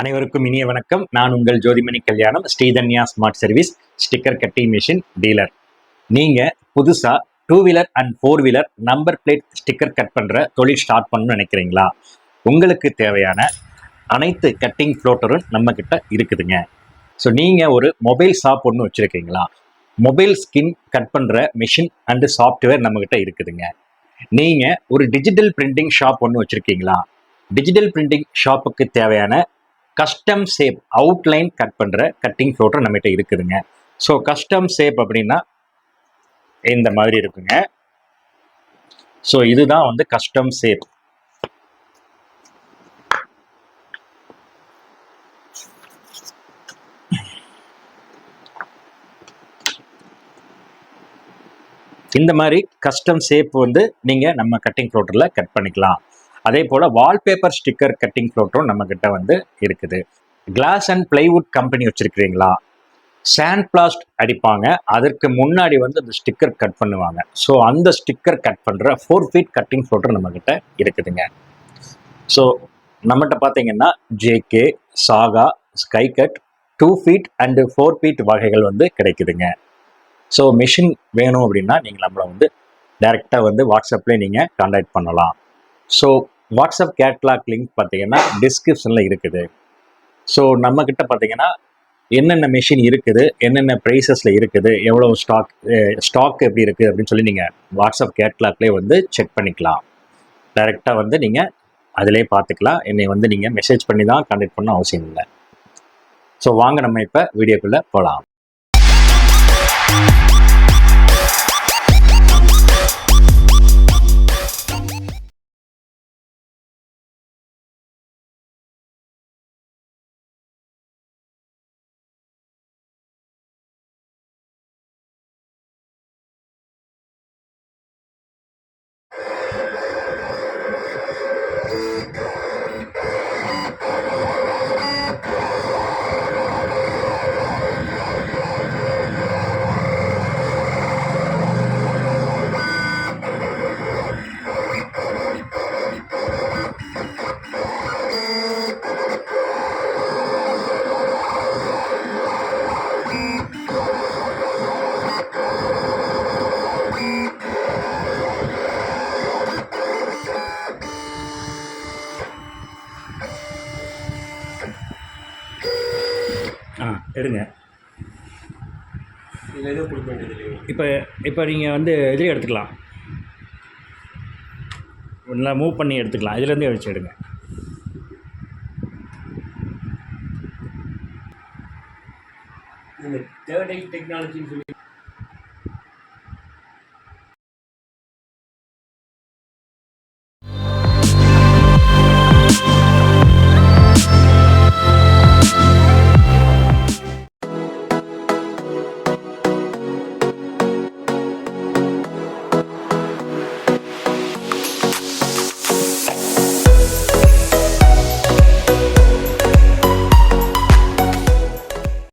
அனைவருக்கும் இனிய வணக்கம். நான் உங்கள் Jothimani Kalyanam, Sridhanya smart service sticker cutting machine dealer. நீங்கள் புதுசாக 2 wheeler and 4 wheeler number plate sticker cut பண்ணுற தொழில் ஸ்டார்ட் பண்ணணும்னு நினைக்கிறீங்களா? உங்களுக்கு தேவையான அனைத்து கட்டிங் ஃப்ளோட்டரும் நம்மக்கிட்ட இருக்குதுங்க. ஸோ நீங்கள் ஒரு மொபைல் ஷாப் ஒன்று வச்சுருக்கீங்களா? மொபைல் ஸ்கின் கட் பண்ணுற மிஷின் அண்டு சாஃப்ட்வேர் நம்மக்கிட்ட இருக்குதுங்க. நீங்கள் ஒரு டிஜிட்டல் பிரிண்டிங் ஷாப் ஒன்று வச்சுருக்கீங்களா? டிஜிட்டல் பிரிண்டிங் ஷாப்புக்கு தேவையான கஸ்டம் ஷேப் அவுட்லைன் கட் பண்ணுற கட்டிங் ஃப்ளோட்டர் நம்மகிட்ட இருக்குதுங்க. ஸோ கஸ்டம் ஷேப் அப்படின்னா இந்த மாதிரி இருக்குங்க. ஸோ இதுதான் வந்து கஸ்டம் ஷேப். இந்த மாதிரி கஸ்டம் ஷேப் வந்து நீங்கள் நம்ம கட்டிங் ஃப்ளோட்டரில் கட் பண்ணிக்கலாம். அதே போல் வால்பேப்பர் ஸ்டிக்கர் கட்டிங் ஃப்ளோட்டரும் நம்மக்கிட்ட வந்து இருக்குது. கிளாஸ் அண்ட் பிளைவுட் கம்பெனி வச்சுருக்கிறீங்களா? சாண்ட் பிளாஸ்ட் அடிப்பாங்க, அதற்கு முன்னாடி வந்து அந்த ஸ்டிக்கர் கட் பண்ணுவாங்க. ஸோ அந்த ஸ்டிக்கர் கட் பண்ணுற 4 ஃபீட் கட்டிங் ஃப்ளோட்டர் நம்மக்கிட்ட இருக்குதுங்க. ஸோ நம்மகிட்ட பார்த்தீங்கன்னா ஜேகே, சாகா, sky cut 2 feet and 4 feet வகைகள் வந்து கிடைக்குதுங்க. ஸோ மிஷின் வேணும் அப்படின்னா நீங்கள் நம்மளை வந்து டைரெக்டாக வந்து வாட்ஸ்அப்லேயே நீங்கள் கான்டாக்ட் பண்ணலாம். ஸோ வாட்ஸ்அப் கேட்லாக் லிங்க் பார்த்தீங்கன்னா டிஸ்கிரிப்ஷனில் இருக்குது. ஸோ நம்மக்கிட்ட பார்த்தீங்கன்னா என்னென்ன மிஷின் இருக்குது, என்னென்ன ப்ரைஸஸில் இருக்குது, எவ்வளோ ஸ்டாக் எப்படி இருக்குது அப்படின்னு சொல்லி நீங்கள் வாட்ஸ்அப் கேட்லாக்லேயே வந்து செக் பண்ணிக்கலாம். டைரெக்டாக வந்து நீங்கள் அதிலே பார்த்துக்கலாம். என்னை வந்து நீங்கள் மெசேஜ் பண்ணி தான் கான்டாக்ட் பண்ண அவசியம் இல்லை. ஸோ வாங்க நம்ம இப்போ வீடியோக்குள்ளே போகலாம். எடுங்க. இப்போ நீங்கள் வந்து இதிலே எடுத்துக்கலாம், நல்லா மூவ் பண்ணி எடுத்துக்கலாம். இதுலேருந்தே வச்சு எடுங்க. தேர்ட் ஐ டெக்னாலஜின்னு சொல்லி